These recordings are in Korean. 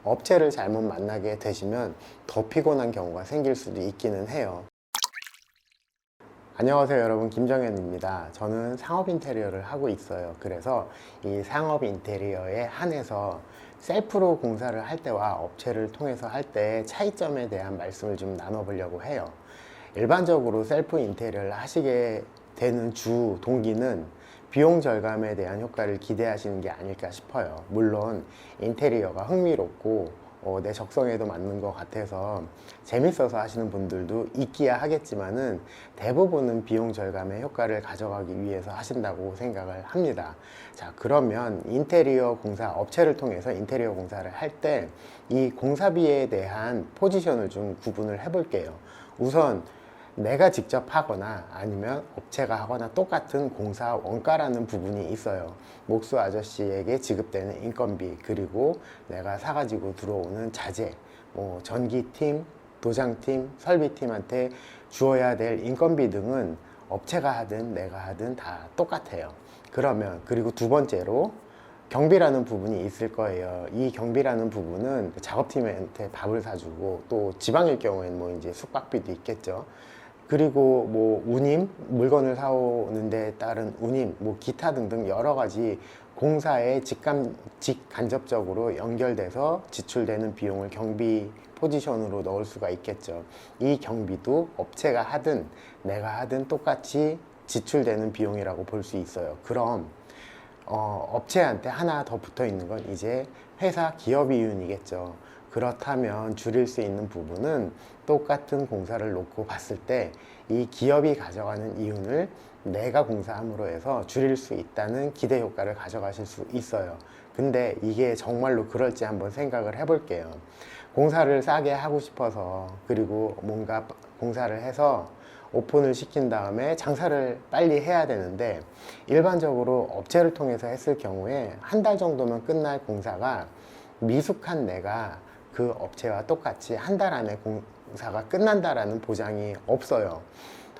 업체를 잘못 만나게 되시면 더 피곤한 경우가 생길 수도 있기는 해요. 안녕하세요 여러분, 김정현입니다. 저는 상업 인테리어를 하고 있어요. 그래서 이 상업 인테리어에 한해서 셀프로 공사를 할 때와 업체를 통해서 할 때의 차이점에 대한 말씀을 좀 나눠보려고 해요. 일반적으로 셀프 인테리어를 하시게 되는 주 동기는 비용 절감에 대한 효과를 기대하시는 게 아닐까 싶어요. 물론 인테리어가 흥미롭고 내 적성에도 맞는 것 같아서 재밌어서 하시는 분들도 있기야 하겠지만은 대부분은 비용 절감의 효과를 가져가기 위해서 하신다고 생각을 합니다. 자, 그러면 인테리어 공사 업체를 통해서 인테리어 공사를 할 때 이 공사비에 대한 포지션을 좀 구분을 해 볼게요. 우선 내가 직접 하거나 아니면 업체가 하거나 똑같은 공사 원가라는 부분이 있어요. 목수 아저씨에게 지급되는 인건비, 그리고 내가 사가지고 들어오는 자재, 뭐 전기팀, 도장팀, 설비팀한테 주어야 될 인건비 등은 업체가 하든 내가 하든 다 똑같아요. 그러면 그리고 두 번째로 경비라는 부분이 있을 거예요. 이 경비라는 부분은 작업팀한테 밥을 사주고, 또 지방일 경우에는 뭐 이제 숙박비도 있겠죠. 그리고 뭐 운임, 물건을 사오는 데 따른 운임, 뭐 기타 등등 여러 가지 공사에 직간접적으로 연결돼서 지출되는 비용을 경비 포지션으로 넣을 수가 있겠죠. 이 경비도 업체가 하든 내가 하든 똑같이 지출되는 비용이라고 볼 수 있어요. 그럼 업체한테 하나 더 붙어 있는 건 이제 회사 기업이윤이겠죠. 그렇다면 줄일 수 있는 부분은 똑같은 공사를 놓고 봤을 때 이 기업이 가져가는 이윤을 내가 공사함으로 해서 줄일 수 있다는 기대 효과를 가져가실 수 있어요. 근데 이게 정말로 그럴지 한번 생각을 해볼게요. 공사를 싸게 하고 싶어서, 그리고 뭔가 공사를 해서 오픈을 시킨 다음에 장사를 빨리 해야 되는데, 일반적으로 업체를 통해서 했을 경우에 한 달 정도면 끝날 공사가 미숙한 내가 그 업체와 똑같이 한 달 안에 공사가 끝난다라는 보장이 없어요.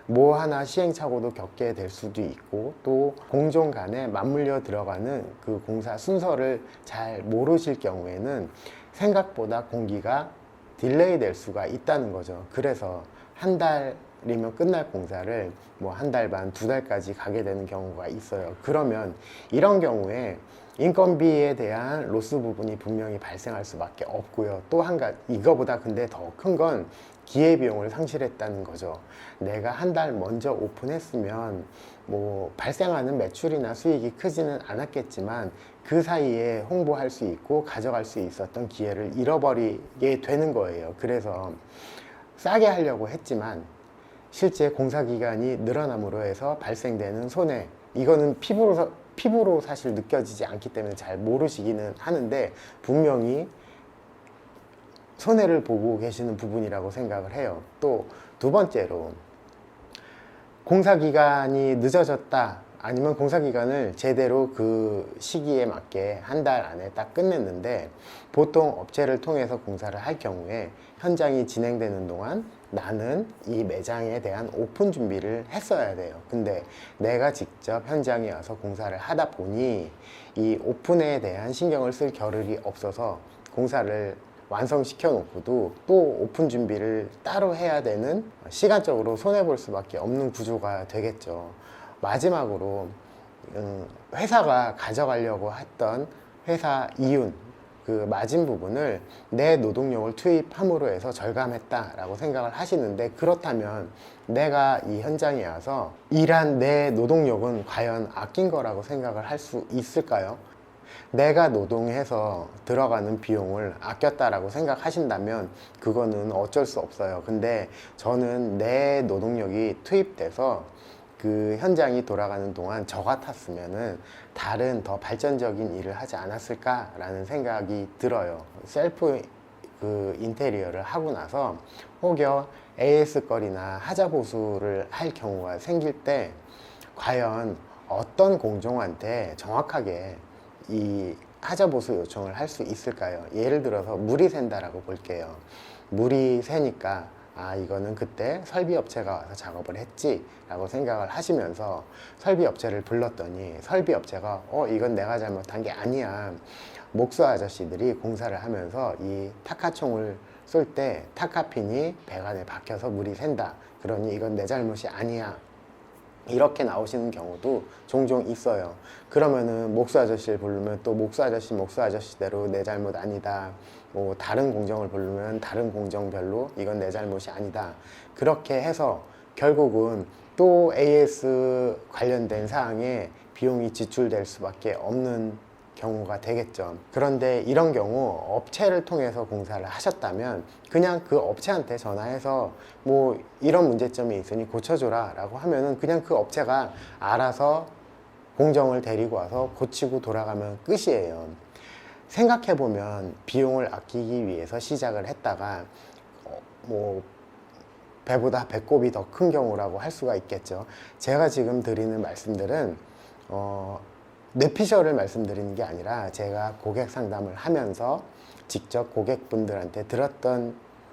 뭐 하나 시행착오도 겪게 될 수도 있고, 또 공종 간에 맞물려 들어가는 그 공사 순서를 잘 모르실 경우에는 생각보다 공기가 딜레이 될 수가 있다는 거죠. 그래서 한 달이면 끝날 공사를 뭐 한 달 반, 두 달까지 가게 되는 경우가 있어요. 그러면 이런 경우에 인건비에 대한 로스 부분이 분명히 발생할 수밖에 없고요. 또 한 가지, 이거보다 근데 더 큰 건 기회비용을 상실했다는 거죠. 내가 한 달 먼저 오픈했으면 뭐 발생하는 매출이나 수익이 크지는 않았겠지만 그 사이에 홍보할 수 있고 가져갈 수 있었던 기회를 잃어버리게 되는 거예요. 그래서 싸게 하려고 했지만 실제 공사 기간이 늘어남으로 해서 발생되는 손해, 이거는 피부로 사실 느껴지지 않기 때문에 잘 모르시기는 하는데 분명히 손해를 보고 계시는 부분이라고 생각을 해요. 또 두 번째로, 공사 기간이 늦어졌다, 아니면 공사 기간을 제대로 그 시기에 맞게 한 달 안에 딱 끝냈는데, 보통 업체를 통해서 공사를 할 경우에 현장이 진행되는 동안 나는 이 매장에 대한 오픈 준비를 했어야 돼요. 근데 내가 직접 현장에 와서 공사를 하다 보니 이 오픈에 대한 신경을 쓸 겨를이 없어서 공사를 완성시켜 놓고도 또 오픈 준비를 따로 해야 되는, 시간적으로 손해볼 수밖에 없는 구조가 되겠죠. 마지막으로 회사가 가져가려고 했던 회사 이윤, 그 마진 부분을 내 노동력을 투입함으로 해서 절감했다라고 생각을 하시는데, 그렇다면 내가 이 현장에 와서 일한 내 노동력은 과연 아낀 거라고 생각을 할 수 있을까요? 내가 노동해서 들어가는 비용을 아꼈다라고 생각하신다면 그거는 어쩔 수 없어요. 근데 저는 내 노동력이 투입돼서 그 현장이 돌아가는 동안 저 같았으면은 다른 더 발전적인 일을 하지 않았을까라는 생각이 들어요. 셀프 그 인테리어를 하고 나서 혹여 AS 거리나 하자 보수를 할 경우가 생길 때 과연 어떤 공종한테 정확하게 이 하자 보수 요청을 할 수 있을까요? 예를 들어서 물이 샌다라고 볼게요. 물이 새니까 이거는 그때 설비업체가 와서 작업을 했지 라고 생각을 하시면서 설비업체를 불렀더니 설비업체가 이건 내가 잘못한 게 아니야, 목수 아저씨들이 공사를 하면서 이 타카총을 쏠 때 타카핀이 배관에 박혀서 물이 샌다. 그러니 이건 내 잘못이 아니야. 이렇게 나오시는 경우도 종종 있어요. 그러면은 목수 아저씨를 부르면 또 목수 아저씨대로 내 잘못 아니다. 뭐 다른 공정을 부르면 다른 공정별로 이건 내 잘못이 아니다. 그렇게 해서 결국은 또 AS 관련된 사항에 비용이 지출될 수밖에 없는 경우가 되겠죠. 그런데 이런 경우 업체를 통해서 공사를 하셨다면 그냥 그 업체한테 전화해서 뭐 이런 문제점이 있으니 고쳐줘라 라고 하면은 그냥 그 업체가 알아서 공정을 데리고 와서 고치고 돌아가면 끝이에요. 생각해보면 비용을 아끼기 위해서 시작을 했다가 뭐 배보다 배꼽이 더 큰 경우라고 할 수가 있겠죠. 제가 지금 드리는 말씀들은 뇌피셜을 말씀드리는 게 아니라 제가 고객 상담을 하면서 직접 고객분들한테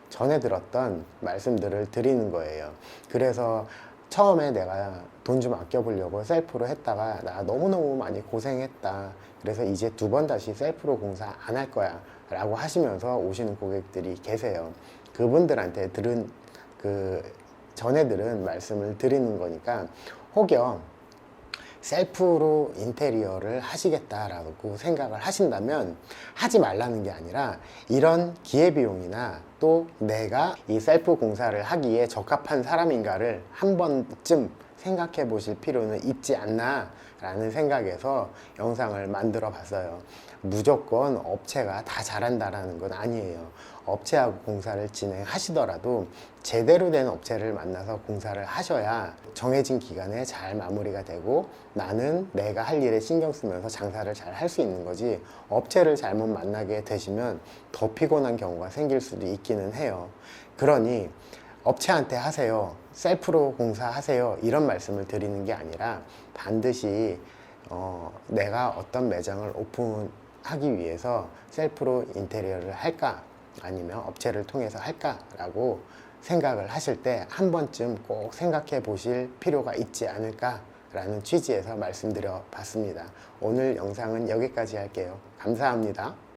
전에 들었던 말씀들을 드리는 거예요. 그래서 처음에 내가 돈 좀 아껴보려고 셀프로 했다가 나 너무너무 많이 고생했다. 그래서 이제 2번 다시 셀프로 공사 안 할 거야 라고 하시면서 오시는 고객들이 계세요. 그분들한테 전에 들은 말씀을 드리는 거니까 혹여 셀프로 인테리어를 하시겠다라고 생각을 하신다면 하지 말라는 게 아니라 이런 기회비용이나 또 내가 이 셀프 공사를 하기에 적합한 사람인가를 한 번쯤 생각해 보실 필요는 있지 않나 라는 생각에서 영상을 만들어 봤어요. 무조건 업체가 다 잘한다라는 건 아니에요. 업체하고 공사를 진행하시더라도 제대로 된 업체를 만나서 공사를 하셔야 정해진 기간에 잘 마무리가 되고 나는 내가 할 일에 신경 쓰면서 장사를 잘 할 수 있는 거지, 업체를 잘못 만나게 되시면 더 피곤한 경우가 생길 수도 있기는 해요. 그러니 업체한테 하세요, 셀프로 공사하세요, 이런 말씀을 드리는 게 아니라 반드시 내가 어떤 매장을 오픈하기 위해서 셀프로 인테리어를 할까 아니면 업체를 통해서 할까 라고 생각을 하실 때 한 번쯤 꼭 생각해 보실 필요가 있지 않을까 라는 취지에서 말씀드려 봤습니다. 오늘 영상은 여기까지 할게요. 감사합니다.